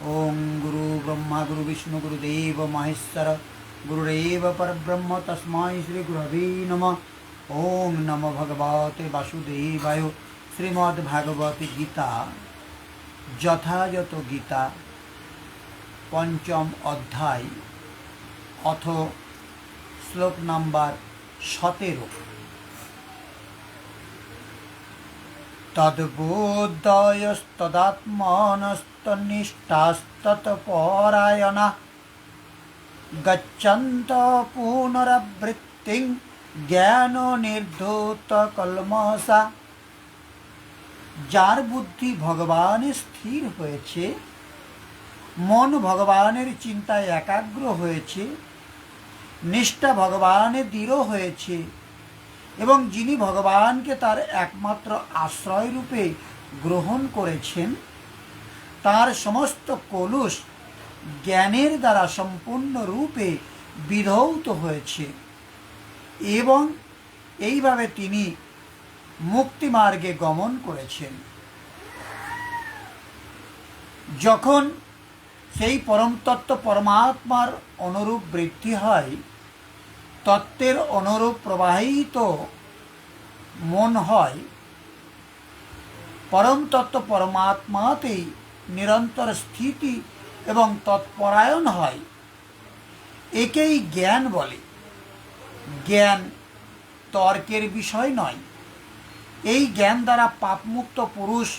ओम गुरु ब्रह्मा गुरु विष्णु गुरुदेव महेश्वर गुरुरेव परब्रह्म तस्मै श्री गुरवे नमः। ओम नमो भगवते वासुदेवाय। श्रीमद्भागवत गीता যথাযথ গীতা पंचम अध्याय अथ श्लोक नम्बर 17। तद्बोधयस्तदात्मनस्तनिष्ठास्तत्परायणा गच्छन्त पुनरावृत्तिं জ্ঞাননির্ধূতকল্মষা। যার বুদ্ধি ভগবানে স্থির হয়েছে, মন ভগবানের চিন্তায় একাগ্র হয়েছে, নিষ্ঠা ভগবানে দৃঢ় হয়েছে এবং যিনি ভগবানকে তার একমাত্র আশ্রয় রূপে গ্রহণ করেছেন, তার সমস্ত কলুষ জ্ঞানের দ্বারা সম্পূর্ণরূপে বিধৌত হয়েছে এবং এইভাবে তিনি মুক্তিমার্গে গমন করেছেন। যখন সেই পরমতত্ত্ব পরমাত্মার অনুরূপ বৃদ্ধি হয়, তত্ত্বের অনুরূপ প্রবাহিত মন হয়, পরমতত্ত্ব পরমাত্মাতেই নিরন্তর স্থিতি এবং তৎপরায়ণ হয়, একেই জ্ঞান বলে। জ্ঞান তর্কের বিষয় নয়। এই জ্ঞান দ্বারা পাপমুক্ত পুরুষ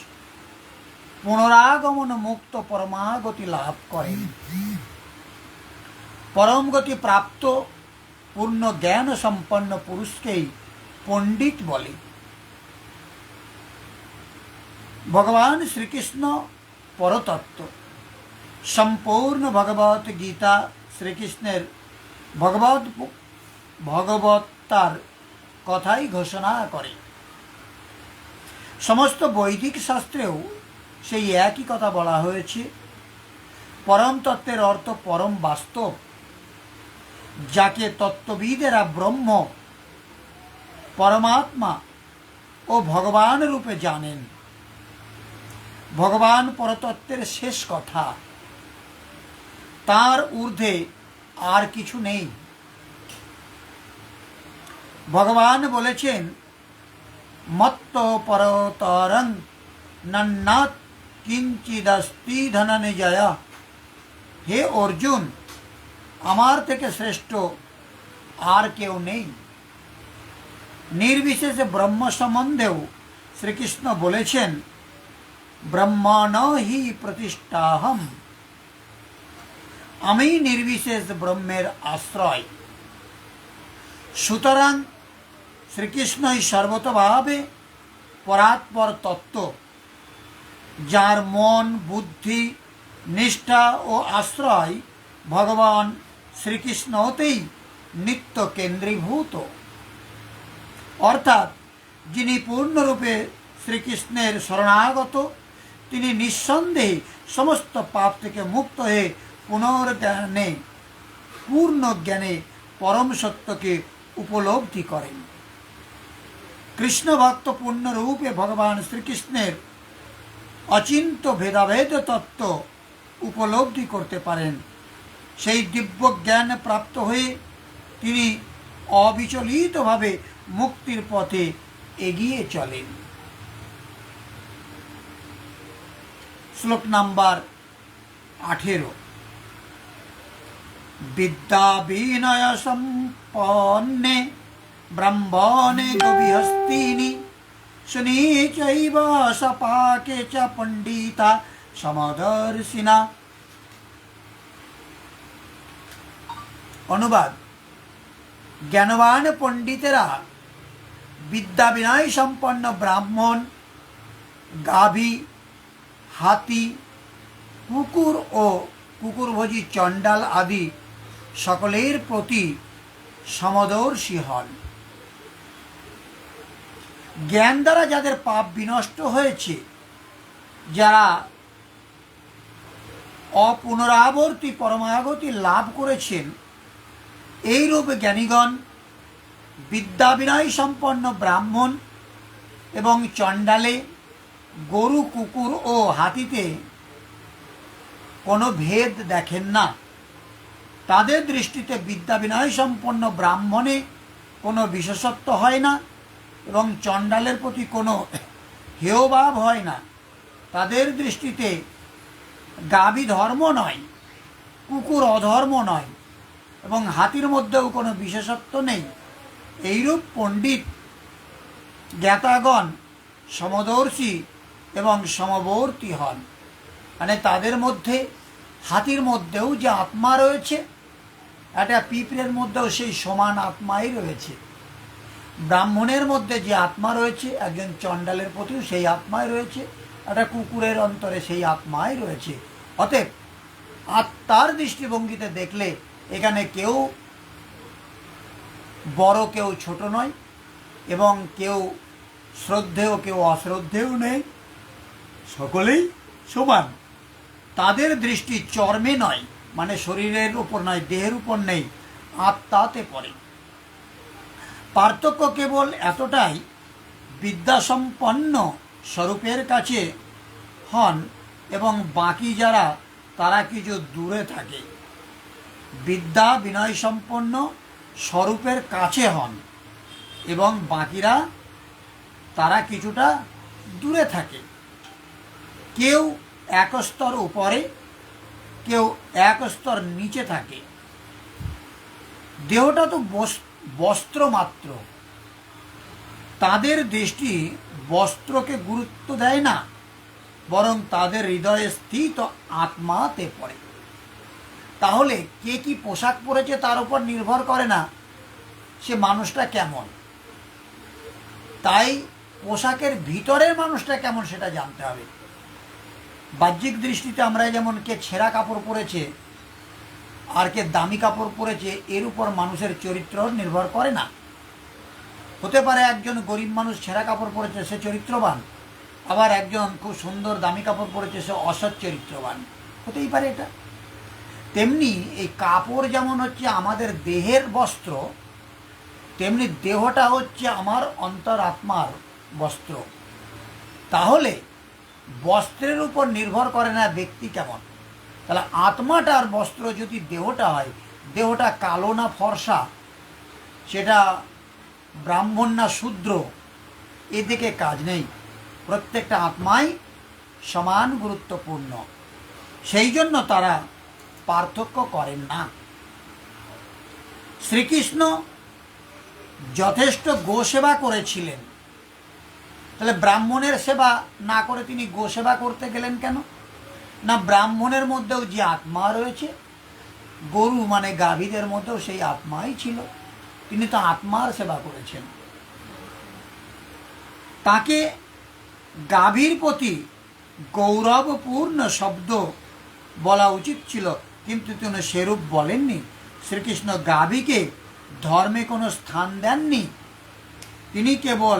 পুনরাগমন মুক্ত পরমাগতি লাভ করেন। পরমগতি প্রাপ্ত পূর্ণ জ্ঞান সম্পন্ন পুরুষকেই পণ্ডিত বলে। ভগবান শ্রীকৃষ্ণ পরতত্ত্ব। সম্পূর্ণ ভগবত গীতা শ্রীকৃষ্ণের ভগবত্তার কথাই ঘোষণা করে। সমস্ত বৈদিক শাস্ত্রেও সেই একই কথা বলা হয়েছে। পরম তত্ত্বের অর্থ পরম বাস্তব, যাকে তত্ত্ববিদেরা ব্রহ্ম, পরমাত্মা ও ভগবান রূপে জানেন। ভগবান পরতত্ত্বের শেষ কথা, তার ঊর্ধ্বে আর কিছু নেই। ভগবান বলেছেন, মত্ত পরতরং নন্নাৎ কিঞ্চিদস্তি ধনঞ্জয়। হে অর্জুন, আমার থেকে শ্রেষ্ঠ আর কেউ নেই। নির্বিশেষে ব্রহ্ম সম্বন্ধেও শ্রীকৃষ্ণ বলেছেন, ব্রহ্মণ হি প্রতিষ্ঠাহম। আমি নির্বিশেষ ব্রহ্মের আশ্রয়। সুতরাং শ্রীকৃষ্ণই সর্বতভাবে পরাৎপর তত্ত্ব, যার মন, বুদ্ধি, নিষ্ঠা ও আশ্রয় ভগবান শ্রীকৃষ্ণতেই নিত্য কেন্দ্রীভূত। অর্থাৎ যিনি পূর্ণরূপে শ্রীকৃষ্ণের শরণাগত, তিনি নিঃসন্দেহে সমস্ত পাপ থেকে মুক্ত হয়ে পুনর্জ্ঞানে, পূর্ণ জ্ঞানে পরম সত্যকে উপলব্ধি করেন। কৃষ্ণ ভক্ত পূর্ণরূপে ভগবান শ্রীকৃষ্ণের অচিন্ত ভেদাভেদ তত্ত্ব উপলব্ধি করতে পারেন। সেই দিব্য জ্ঞান প্রাপ্ত হয়ে তিনি অবিচলিতভাবে মুক্তির পথে এগিয়ে চলেন। শ্লোক নাম্বার 18। বিদ্যা বিনয় সম্পন্নে ব্রহ্মণে গভীরস্তিনি সুনীচৈব সপাকে চ পণ্ডিতা সমদর্শিনা। অনুবাদ: জ্ঞানবান পণ্ডিতেরা বিদ্যা বিনয় সম্পন্ন ব্রাহ্মণ, গাভী, হাতি, কুকুর ও কুকুরভোজী চণ্ডাল আদি সকলের প্রতি সমদর্শী হন। জ্ঞান দ্বারা যাদের পাপ বিনষ্ট হয়েছে, যারা অপুনরাবর্তী পরমাগতি লাভ করেছেন, এইরূপ জ্ঞানীগণ বিদ্যা বিনয় সম্পন্ন ব্রাহ্মণ এবং চণ্ডালে, গরু, কুকুর ও হাতিতে কোনো ভেদ দেখেন না। তাদের দৃষ্টিতে বিদ্যা বিনয় সম্পন্ন ব্রাহ্মণে কোনো বিশেষত্ব হয় না এবং চণ্ডালের প্রতি কোনো হেয়ভাব হয় না। তাদের দৃষ্টিতে গাভী ধর্ম নয়, কুকুর অধর্ম নয় এবং হাতির মধ্যেও কোনো বিশেষত্ব নেই। এইরূপ পণ্ডিত জ্ঞাতাগণ সমদর্শী এবং সমবর্তী হন। মানে তাদের মধ্যে, হাতির মধ্যেও যে আত্মা রয়েছে, একটা পিঁপড়ের মধ্যেও সেই সমান আত্মাই রয়েছে। ব্রাহ্মণের মধ্যে যে আত্মা রয়েছে, একজন চণ্ডালের প্রতিও সেই আত্মাই রয়েছে, একটা কুকুরের অন্তরে সেই আত্মাই রয়েছে। অতএব আত্মার দৃষ্টিভঙ্গিতে দেখলে এখানে কেউ বড় কেউ ছোট নয় এবং কেউ শ্রদ্ধেয় কেউ অশ্রদ্ধেয় নেই, সকলেই সমান। তাদের দৃষ্টি চর্মে নয়, মানে শরীরের উপর নয়, দেহের উপর নেই, আত্মাতে পড়ে। পার্থক্য কেবল এতটাই, বিদ্যাসম্পন্ন স্বরূপের কাছে হন এবং বাকি যারা তারা কিছু দূরে থাকে। বিদ্যা বিনয় সম্পন্ন স্বরূপের কাছে হন এবং বাকিরা তারা কিছুটা দূরে থাকে। কেউ এক স্তর উপরে, কেউ এক স্তর নিচে থাকে। দেহটা তো বস্ত্র মাত্র। তাদের দৃষ্টি বস্ত্রকে গুরুত্ব দেয় না, বরং তাদের হৃদয়ে স্থিত আত্মাতে পড়ে। তাহলে কে কি পোশাক পরেছে তার উপর নির্ভর করে না সে মানুষটা কেমন। তাই পোশাকের ভিতরের মানুষটা কেমন সেটা জানতে হবে। বাহ্যিক দৃষ্টিতে আমরা যেমন কে ছেঁড়া কাপড় পরেছে আর কে দামি কাপড় পরেছে, এর উপর মানুষের চরিত্র নির্ভর করে না। হতে পারে একজন গরিব মানুষ ছেঁড়া কাপড় পরেছে, সে চরিত্রবান, আবার একজন খুব সুন্দর দামি কাপড় পরেছে, সে অসৎ চরিত্রবান, হতেই পারে এটা। তেমনি এই কাপড় যেমন হচ্ছে আমাদের দেহের বস্ত্র, তেমনি দেহটা হচ্ছে আমার অন্তরাত্মার বস্ত্র। তাহলে বস্ত্রের উপর নির্ভর করে না ব্যক্তি কেমন। তাহলে আত্মাটার বস্ত্র যদি দেহটা হয়, দেহটা কালো না ফর্সা, সেটা ব্রাহ্মণ না শূদ্র, এদিকে কাজ নেই। প্রত্যেকটা আত্মাই সমান গুরুত্বপূর্ণ, সেই জন্য তারা পার্থক্য করেন না। শ্রীকৃষ্ণ যথেষ্ট গোসেবা করেছিলেন, তাহলে ব্রাহ্মণের সেবা না করে তিনি গোসেবা করতে গেলেন কেন? না, ব্রাহ্মণের মধ্যেও যে আত্মা রয়েছে, গরু মানে গাভীদের মধ্যেও সেই আত্মাই ছিল, তিনি তো আত্মার সেবা করেছেন। তাকে গাভীর প্রতি গৌরবপূর্ণ শব্দ বলা উচিত ছিল, কিন্তু তিনি সেরূপ বলেননি। শ্রীকৃষ্ণ গাভীকে ধর্মে কোনো স্থান দেননি। তিনি কেবল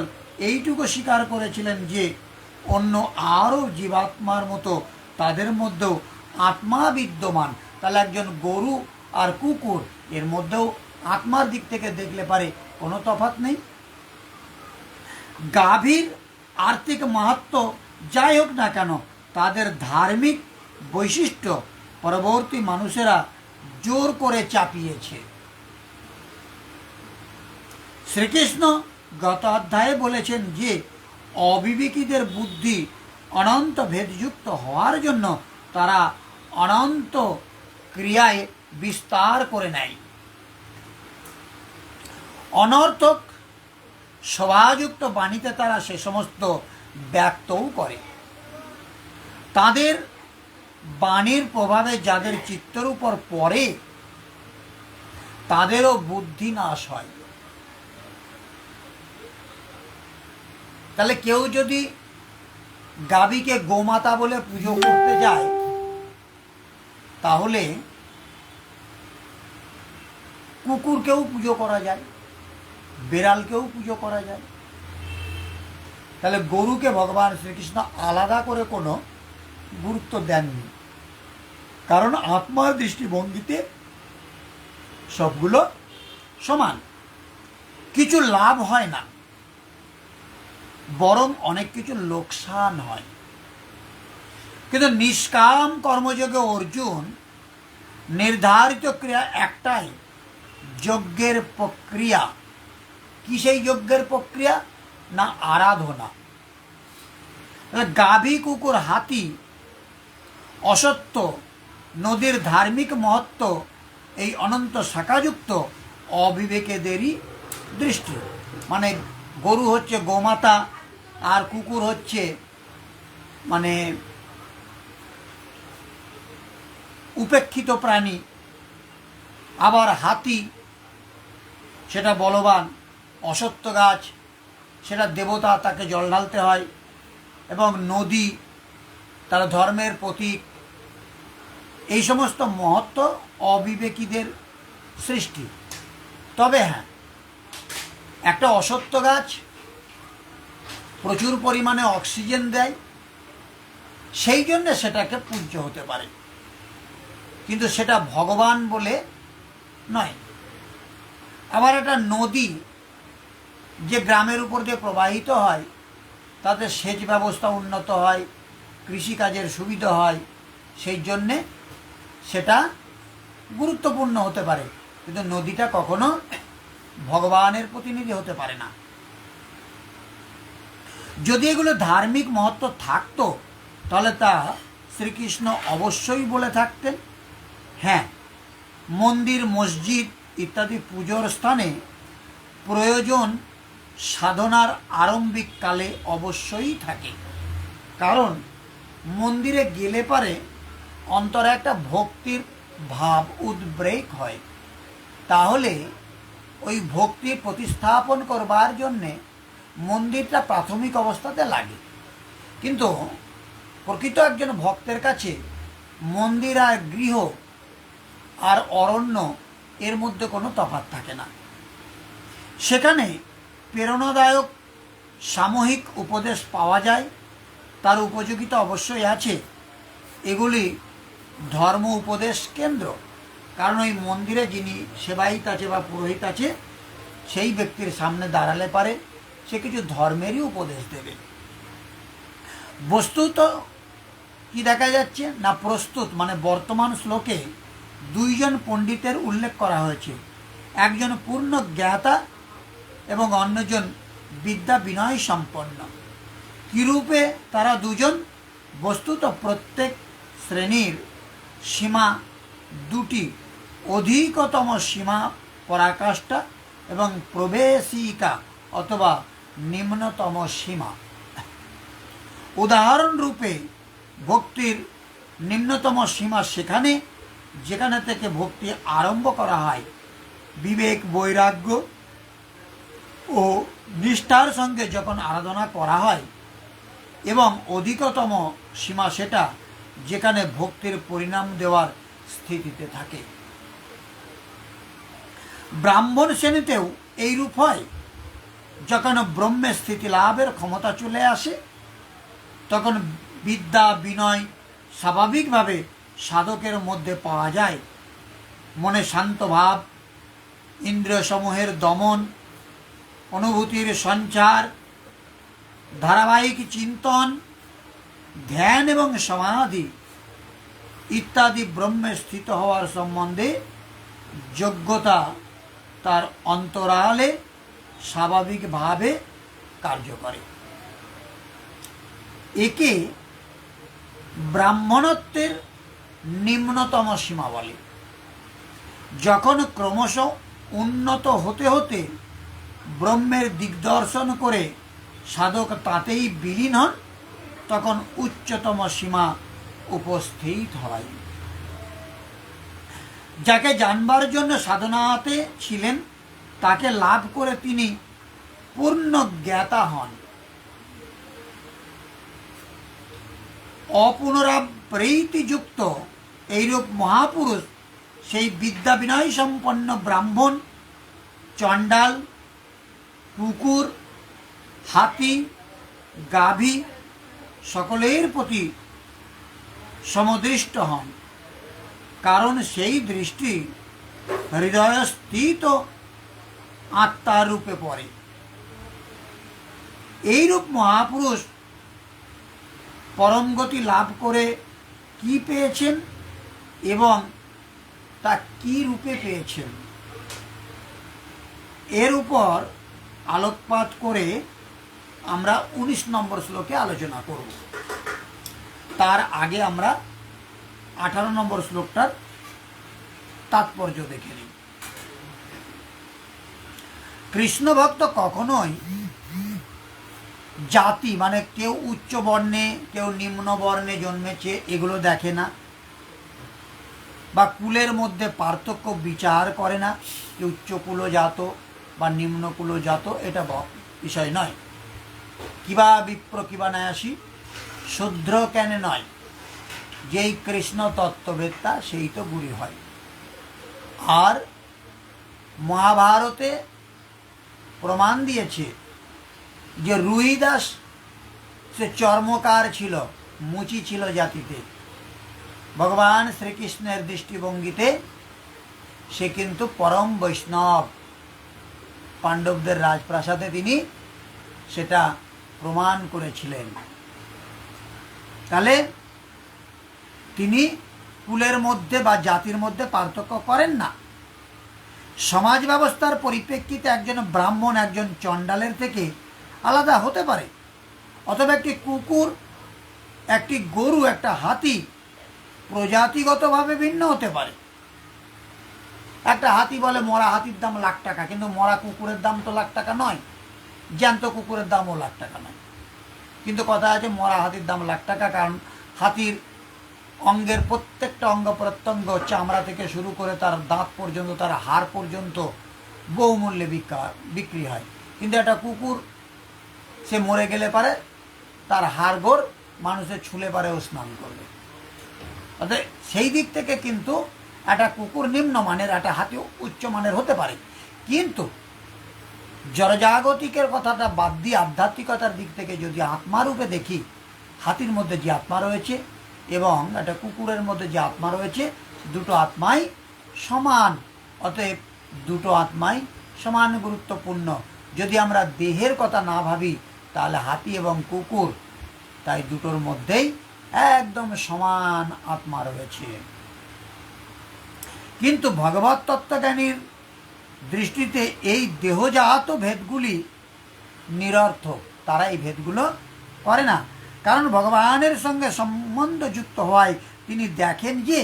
এইটুকু স্বীকার করেছিলেন যে অন্য আরও জীবাত্মার মতো তাদের মধ্যেও আত্মা বিদ্যমান। তাহলে একজন গরু আর কুকুর, এর মধ্যেও আত্মার দিক থেকে দেখলে পারে কোনো তফাৎ নেই। গাভীর আর্থিক মাহাত্ম্য যাই হোক না কেন, তাদের ধার্মিক বৈশিষ্ট্য পরবর্তী মানুষেরা জোর করে চাপিয়েছে। শ্রীকৃষ্ণ গত অধ্যায়ে বলেছেন যে অবিবেকীদের বুদ্ধি অনন্ত ভেদযুক্ত হওয়ার জন্য তারা অনন্ত ক্রিয়ায় বিস্তার করে নেয়। অনর্থক শোভাযুক্ত বাণীতে তারা সে সমস্ত ব্যক্তও করে। তাদের বাণীর প্রভাবে যাদের চিত্তের উপর পড়ে তাদেরও বুদ্ধি নাশ হয়। তাহলে কেউ যদি গাভীকে গোমাতা বলে পুজো করতে যায়, তাহলে কুকুরকেও পুজো করা যায়, বেড়ালকেও পুজো করা যায়। তাহলে গরুকে ভগবান শ্রীকৃষ্ণ আলাদা করে কোনো গুরুত্ব দেননি, কারণ আত্মার দৃষ্টিভঙ্গিতে সবগুলো সমান। কিছু লাভ হয় না, বরং অনেক কিছু লোকসান হয়। কিন্তু নিষ্কাম কর্মযোগে অর্জুন নির্ধারিত ক্রিয়া একটাই, যজ্ঞের প্রক্রিয়া। কি সেই যজ্ঞের প্রক্রিয়া? না আরাধনা। গাভী, কুকুর, হাতি, অসত্য, নদীর ধার্মিক মহত্ব এই অনন্ত শাখাযুক্ত অবিবেকেদেরই দৃষ্টি। মানে গরু হচ্ছে গোমাতা, আর কুকুর হচ্ছে মানে উপেক্ষিত প্রাণী, আবার হাতি সেটা বলবান, অসত্য গাছ সেটা দেবতা, তাকে জল ঢালতে হয়, এবং নদী তারা ধর্মের প্রতীক। এই সমস্ত মহত্ব অবিবেকীদের সৃষ্টি। তবে হ্যাঁ, একটা অসত্য গাছ প্রচুর পরিমাণে অক্সিজেন দেয়, সেই জন্যে সেটাকে পূজ্য হতে পারে, কিন্তু সেটা ভগবান বলে নয়। আবার একটা নদী যে গ্রামের উপর দিয়ে প্রবাহিত হয়, তাতে সেচ ব্যবস্থা উন্নত হয়, কৃষিকাজের সুবিধা হয়, সেই জন্যে সেটা গুরুত্বপূর্ণ হতে পারে, কিন্তু নদীটা কখনো ভগবানের প্রতিনিধি হতে পারে না। যদি এগুলো ধার্মিক মহত্ব থাকতো, তাহলে তা শ্রীকৃষ্ণ অবশ্যই বলে থাকতেন। হ্যাঁ, মন্দির, মসজিদ ইত্যাদি পুজোর স্থানে প্রয়োজন সাধনার আরম্ভিক কালে অবশ্যই থাকে, কারণ মন্দিরে গেলে পারে অন্তরে একটা ভক্তির ভাব উদ্রেক হয়। তাহলে ওই ভক্তি প্রতিস্থাপন করবার জন্যে মন্দিরটা প্রাথমিক অবস্থাতে লাগে। কিন্তু প্রকৃত একজন ভক্তের কাছে মন্দির আর গৃহ আর অরণ্য এর মধ্যে কোনো তফাৎ থাকে না। সেখানে প্রেরণাদায়ক সামূহিক উপদেশ পাওয়া যায়, তার উপযোগিতা অবশ্যই আছে। এগুলি ধর্ম উপদেশ কেন্দ্র, কারণ ওই মন্দিরে যিনি সেবায়িত আছে বা পুরোহিত আছে, সেই ব্যক্তির সামনে দাঁড়ালে পারে সে কিছু ধর্মেরই উপদেশ দেবে। বস্তুত কি দেখা যাচ্ছে না, প্রস্তুত মানে বর্তমান শ্লোকে দুইজন পণ্ডিতের উল্লেখ করা হয়েছে, একজন পূর্ণ জ্ঞাতা এবং অন্যজন বিদ্যা বিনয় সম্পন্ন। কিরূপে তারা দুজন? বস্তুত প্রত্যেক শ্রেণীর সীমা দুটি, অধিকতম সীমা পরাকাষ্ঠা এবং প্রবেশিকা অথবা নিম্নতম সীমা। উদাহরণ রূপে ভক্তির নিম্নতম সীমা সেখানে যেখানে থেকে ভক্তি আরম্ভ করা হয়, বিবেক, বৈরাগ্য ও নিষ্ঠার সঙ্গে যখন আরাধনা করা হয়, এবং অধিকতম সীমা সেটা যেখানে ভক্তির পরিণাম দেওয়ার স্থিতিতে থাকে। ব্রাহ্মণ শ্রেণীতেও এইরূপ হয়। যখন ব্রহ্মে স্থিতি লাভের ক্ষমতা চলে আসে, তখন বিদ্যা বিনয় স্বাভাবিকভাবে সাধকের মধ্যে পাওয়া যায়। মনে শান্ত ভাব, ইন্দ্রিয়সমূহের দমন, অনুভূতির সঞ্চার, ধারাবাহিক চিন্তন, ধ্যান এবং সমাধি ইত্যাদি ব্রহ্মে স্থিত হওয়ার সম্বন্ধে যোগ্যতা তার অন্তরালে স্বাভাবিকভাবে কার্য করে। একে ব্রাহ্মণত্বের নিম্নতম সীমা বলে। যখন ক্রমশ উন্নত হতে হতে ব্রহ্মের দিগদর্শন করে সাধক তাতেই বিলীন হন, তখন উচ্চতম সীমা উপস্থিত হয়। যাকে জানবার জন্য সাধনাতে ছিলেন, তাকে লাভ করে তিনি পূর্ণ জ্ঞাতা হন। অপুনরাবৃত্তিযুক্ত এইরূপ মহাপুরুষ সেই বিদ্যা বিনয় সম্পন্ন ব্রাহ্মণ, চণ্ডাল, কুকুর, হাতি, গাভী সকলের প্রতি সমদৃষ্ট হন, কারণ সেই দৃষ্টি হৃদয়স্থিত আত্মার রূপে পড়ে। এইরূপ মহাপুরুষ পরম গতি লাভ করে কি পেয়েছেন এবং তা কি রূপে পেয়েছেন, এর উপর আলোকপাত করে আমরা 19 নম্বর শ্লোকে আলোচনা করব। তার আগে আমরা 18 নম্বর শ্লোকটার তাৎপর্য দেখে নিই। কৃষ্ণ ভক্ত কখনোই জাতি মানে কেউ উচ্চ বর্ণে কেউ নিম্ন বর্ণে জন্মেছে এগুলো দেখে না, বা কুলের মধ্যে পার্থক্য বিচার করে না, যে উচ্চ কুলজাত বা নিম্ন কুলজাত, এটা বিষয় নয়। কিবা বিপ্র কিবা ন্যায়াসী, শূদ্র কেন নয়, যেই কৃষ্ণ তত্ত্ববেত্তা সেই তো গুরু হয়। আর মহাভারতে প্রমাণ দিয়েছে যে রুহিদাস সে চর্মকার ছিল, মুচি ছিল জাতিতে, ভগবান শ্রীকৃষ্ণের দৃষ্টিভঙ্গিতে সে কিন্তু পরম বৈষ্ণব। পাণ্ডবদের রাজপ্রাসাদে তিনি সেটা প্রমাণ করেছিলেন। তাহলে তিনি কুলের মধ্যে বা জাতির মধ্যে পার্থক্য করেন না। সমাজ ব্যবস্থার পরিপ্রেক্ষিতে একজন ব্রাহ্মণ একজন চণ্ডালের থেকে আলাদা হতে পারে, অথবা একটি কুকুর, একটি গরু, একটা হাতি প্রজাতিগতভাবে ভিন্ন হতে পারে। একটা হাতি বলে মরা হাতির দাম লাখ টাকা, কিন্তু মরা কুকুরের দাম তো লাখ টাকা নয়, জ্যান্ত কুকুরের দামও লাখ টাকা নয়। কিন্তু কথা আছে মরা হাতির দাম লাখ টাকা, কারণ হাতির অঙ্গের প্রত্যেকটা অঙ্গ প্রত্যঙ্গ, চামড়া থেকে শুরু করে তার দাঁত পর্যন্ত, তার হাড় পর্যন্ত বহুমূল্যে বিক্রি হয়। কিন্তু একটা কুকুর সে মরে গেলে পারে তার হাড়গোড় মানুষের ছুলে পারেও স্নান করবে। অর্থাৎ সেই দিক থেকে কিন্তু একটা কুকুর নিম্নমানের, একটা হাতি উচ্চমানের হতে পারে। কিন্তু জড়জাগতিকের কথাটা বাদ দিয়ে আধ্যাত্মিকতার দিক থেকে যদি আত্মারূপে দেখি, হাতির মধ্যে যে আত্মা রয়েছে এবং একটা কুকুরের মধ্যে যে আত্মা রয়েছে, দুটো আত্মাই সমান। অতএব দুটো আত্মাই সমান গুরুত্বপূর্ণ। যদি আমরা দেহের কথা না ভাবি তাহলে হাতি এবং কুকুর, তাই দুটোর মধ্যেই একদম সমান আত্মা রয়েছে। কিন্তু ভগবত তত্ত্বজ্ঞানীর দৃষ্টিতে এই দেহজাত ভেদগুলি নিরর্থক। তারা এই ভেদগুলো করে না, কারণ ভগবানের সঙ্গে সম্বন্ধযুক্ত হওয়ায় তিনি দেখেন যে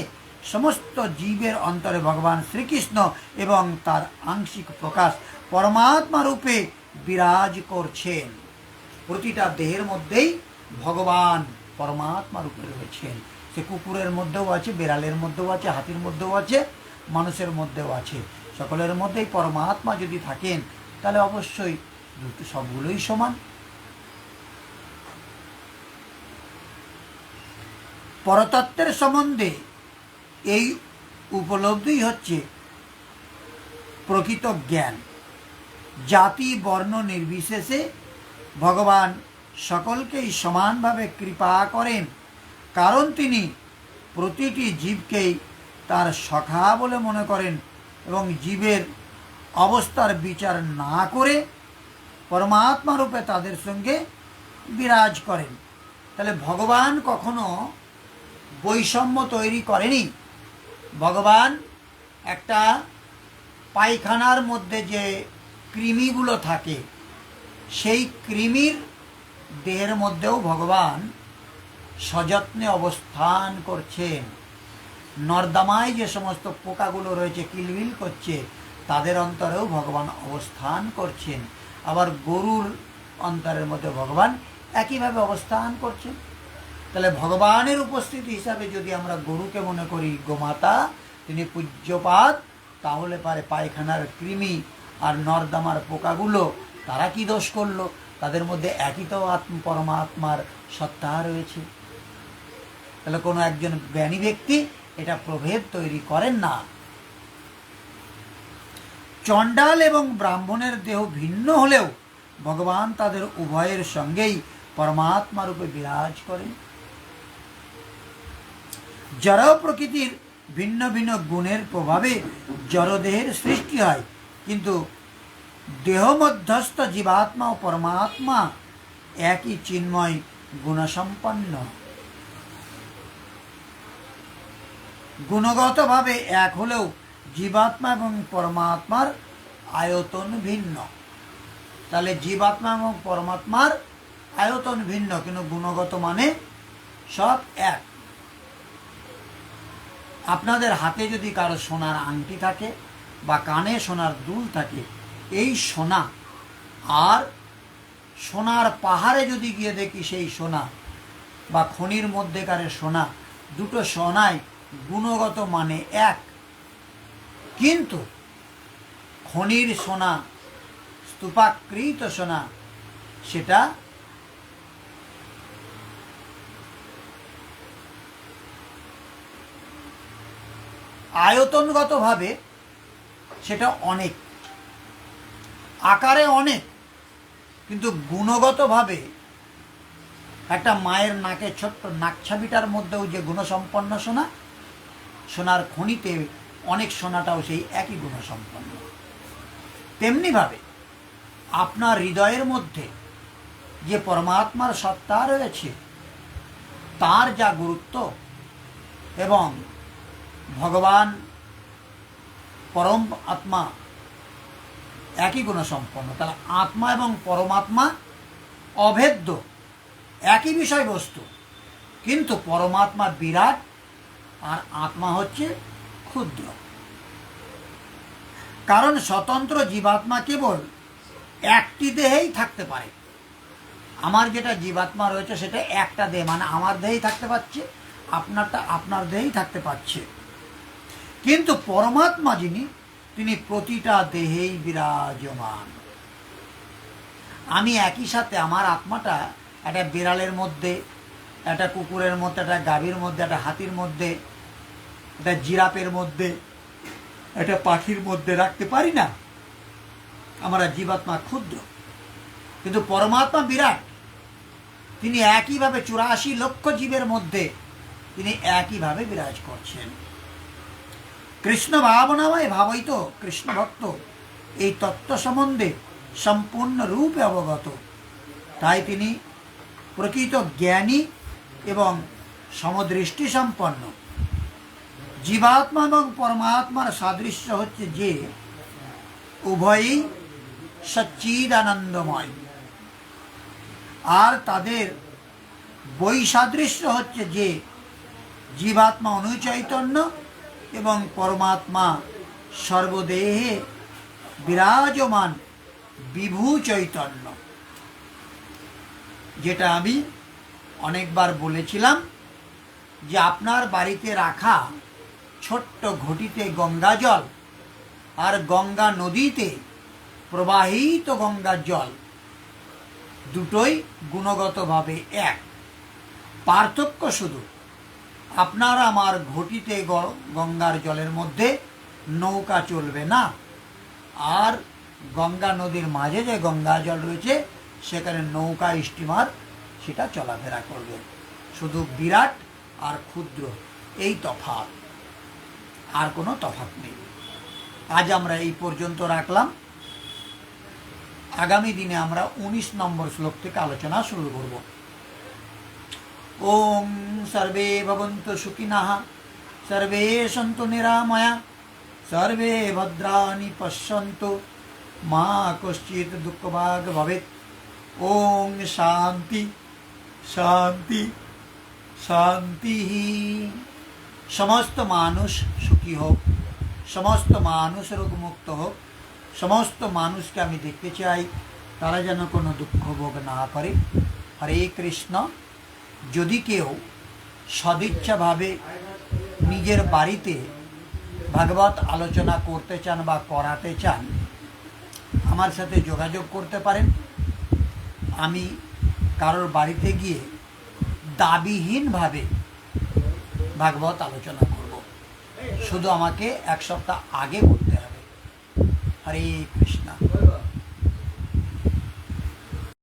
সমস্ত জীবের অন্তরে ভগবান শ্রীকৃষ্ণ এবং তার আংশিক প্রকাশ পরমাত্মা রূপে বিরাজ করছেন। প্রতিটা দেহের মধ্যেই ভগবান পরমাত্মা রূপে রয়েছেন। সে কুকুরের মধ্যেও আছে, বেড়ালের মধ্যেও আছে, হাতির মধ্যেও আছে, মানুষের মধ্যেও আছে। সকলের মধ্যেই পরমাত্মা যদি থাকেন তাহলে অবশ্যই সবগুলোই সমান। পরতত্ত্বের সম্বন্ধে এই উপলব্ধি হচ্ছে প্রকৃত জ্ঞান। জাতি বর্ণ নির্বিশেষে ভগবান সকলকেই সমানভাবে কৃপা করেন, কারণ তিনি প্রতিটি জীবকেই তার সখা বলে মনে করেন এবং জীবের অবস্থার বিচার না করে পরমাত্মা রূপে তাদের সঙ্গে বিরাজ করেন। তাহলে ভগবান কখনো বৈষম্য তৈরি করেনি। ভগবান একটা পায়খানার মধ্যে যে কৃমিগুলো থাকে, সেই কৃমির দেহের মধ্যেও ভগবান সযত্নে অবস্থান করছেন। নর্দমায় যে সমস্ত পোকাগুলো রয়েছে কিলবিল করছে, তাদের অন্তরেও ভগবান অবস্থান করছেন। আবার গরুর অন্তরের মধ্যে ভগবান একইভাবে অবস্থান করছেন। তাহলে ভগবানের উপস্থিতি হিসাবে যদি আমরা গরুকে মনে করি গোমাতা, তিনি পূজ্যপাদ, তাহলে পারে পায়খানার কৃমি আর নর্দমার পোকাগুলো তারা কি দোষ করলো? তাদের মধ্যে একই তো পরমাত্মার সত্তা রয়েছে। তাহলে কোনো একজন জ্ঞানী ব্যক্তি এটা প্রভেদ তৈরি করেন না। চণ্ডাল এবং ব্রাহ্মণের দেহ ভিন্ন হলেও ভগবান তাদের উভয়ের সঙ্গেই পরমাত্মা রূপে বিরাজ করেন। জড় প্রকৃতির ভিন্ন ভিন্ন গুণের প্রভাবে জড়দেহের সৃষ্টি হয়, কিন্তু দেহ মধ্যস্থ জীবাত্মা ও পরমাত্মা একই চিন্ময় গুণসম্পন্ন। গুণগতভাবে এক হলেও জীবাত্মা এবং পরমাত্মার আয়তন ভিন্ন। তাহলে জীবাত্মা এবং পরমাত্মার আয়তন ভিন্ন, কিন্তু গুণগত মানে সব এক। আপনাদের হাতে যদি কারো সোনার আংটি থাকে বা কানে সোনার দুল থাকে, এই সোনা আর সোনার পাহাড়ে যদি গিয়ে দেখি সেই সোনা বা খনির মধ্যেকারের সোনা, দুটো সোনাই গুণগত মানে এক। কিন্তু খনির সোনা, স্তূপাকৃত সোনা, সেটা আয়তনগতভাবে সেটা অনেক, আকারে অনেক, কিন্তু গুণগতভাবে একটা মায়ের নাকে ছোট্ট নাকছাবিটার মধ্যেও যে গুণসম্পন্ন সোনা, সোনার খনিতে অনেক সোনাটাও সেই একই গুণসম্পন্ন। তেমনিভাবে আপনার হৃদয়ের মধ্যে যে পরমাত্মার সত্তা রয়েছে, তার যা গুরুত্ব, এবং ভগবান পরম আত্মা একই গুণসম্পন্ন। তাহলে আত্মা এবং পরমাত্মা অভেদ্য, একই বিষয়বস্তু, কিন্তু পরমাত্মা বিরাট আর আত্মা হচ্ছে ক্ষুদ্র। কারণ স্বতন্ত্র জীবাত্মা কেবল একটি দেহেই থাকতে পারে। আমার যেটা জীবাত্মা রয়েছে সেটা একটা দেহ, মানে আমার দেহেই থাকতে পারছে, আপনারটা আপনার দেহেই থাকতে পারছে। কিন্তু পরমাত্মা যিনি, তিনি প্রতিটা দেহেই বিরাজমান। আমি একই সাথে আমার আত্মাটা একটা বিড়ালের মধ্যে, একটা কুকুরের মধ্যে, একটা গাভীর মধ্যে, একটা হাতির মধ্যে, একটা জিরাফের মধ্যে, একটা পাখির মধ্যে রাখতে পারি না। আমরা জীবাত্মা ক্ষুদ্র, কিন্তু পরমাত্মা বিরাট। তিনি একইভাবে 84 লক্ষ জীবের মধ্যে তিনি একইভাবে বিরাজ করছেন। কৃষ্ণ ভাবনাময় ভাবই তো কৃষ্ণ ভক্ত এই তত্ত্ব সম্বন্ধে সম্পূর্ণ রূপে অবগত। তাই তিনি প্রকৃত জ্ঞানী এবং সমদৃষ্টি সম্পন্ন। জীবাত্মা এবং পরমাত্মার সাদৃশ্য হচ্ছে যে উভয়ই সচ্চিদানন্দময়, আর তাদের বৈসাদৃশ্য হচ্ছে যে জীবাত্মা অনুচৈতন্য এবং পরমাত্মা সর্বদেহে বিরাজমান বিভু চৈতন্য। যেটা আমি অনেকবার বলেছিলাম যে আপনার বাড়িতে রাখা ছোট্ট ঘটিতে গঙ্গা জল আর গঙ্গা নদীতে প্রবাহিত গঙ্গার জল দুটোই গুণগতভাবে এক। পার্থক্য শুধু আপনার আমার ঘটিতে গঙ্গার জলের মধ্যে নৌকা চলবে না, আর গঙ্গা নদীর মাঝে যে গঙ্গা জল রয়েছে সেখানে নৌকা স্টিমার সেটা চলাফেরা করবে। শুধু বিরাট আর ক্ষুদ্র, এই তফাৎ, আর কোনো তফাৎ নেই। আজ আমরা এই পর্যন্ত রাখলাম। আগামী দিনে আমরা 19 নম্বর শ্লোক থেকে আলোচনা শুরু করব। ওম সর্বে ভবন্তু সুখিনঃ, সর্বে সন্তু নিরাময়া, সর্বে ভদ্রাণি পশ্যন্তু, মা কশ্চিৎ দুঃখভাগ ভবেৎ। ওম শান্তি শান্তি শান্তি। সমস্ত মানুষ সুখী হোক, সমস্ত মানুষ রোগমুক্ত হোক, সমস্ত মানুষকে আমি দেখতে চাই তারা যেন কোনো দুঃখ ভোগ না করে। হরে কৃষ্ণ। যদি কেউ সদিচ্ছাভাবে নিজের বাড়িতে ভাগবত আলোচনা করতে চান বা করাতে চান, আমার সাথে যোগাযোগ করতে পারেন। আমি কারোর বাড়িতে গিয়ে দাবিহীনভাবে ভাগবত আলোচনা করব। শুধু আমাকে 1 সপ্তাহ আগে করতে হবে। হরে কৃষ্ণ।